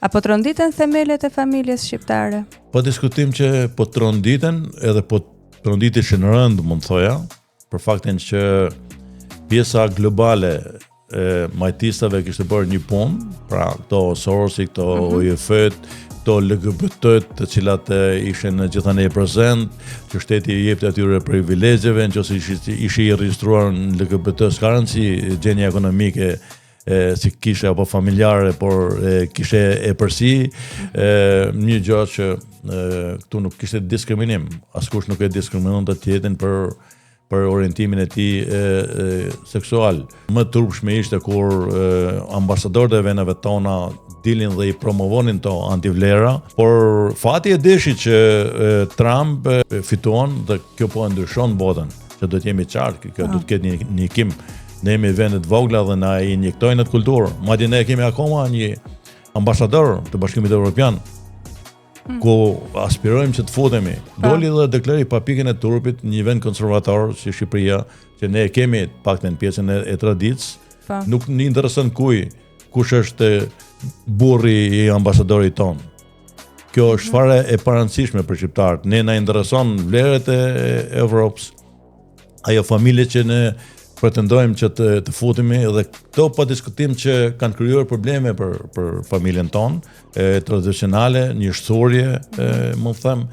Apo tronditen themelet e familjes shqiptare? Po diskutim që po tronditen edhe po tronditeshin rënd, mund thoja, për faktin që pjesa globale e majtisave kishte bërë një punë, pra këto Sorosi, këto OIF-t, këto LGBT-t, të cilat ishin gjithanej prezent, që shteti i jepte atyre privilegjeve, nëse ishi i regjistruar në LGBT, s'ka rëndësi gjendja ekonomike si kishe apo familjare, por kishe e përsi, një gjë që këtu nuk kishte diskriminim, askush nuk e diskriminon të tjetrin për orientimin e tij seksual. Më turpshme ishte kur ambasadorët e veneve tona dilin dhe i promovonin to antivlera, por fati e deshi që Trump fituan dhe kjo po ndryshon botën, që do të jemi qartë, kjo do të ketë një ndjekim. Ne jemi vendet vogla dhe na i injektojnë atë kulturë. Madje ne kemi akoma një ambasador të Bashkimit Evropian, ku aspirojmë që të futemi. Doli dhe deklaroi pa pikën e turpit një vend konservator si Shqipëria, që ne kemi paktën pjesën e traditës. Nuk në intereson kush është burri i ambasadorit ton. Kjo është fare e parancishme për shqiptarët. Ne na intereson vlerat e Evropës. Ajo familje që ne pretendojmë që të futemi, dhe këto pa diskutim që kanë krijuar probleme për familjen tonë, tradicionale, një shturje, mund të them.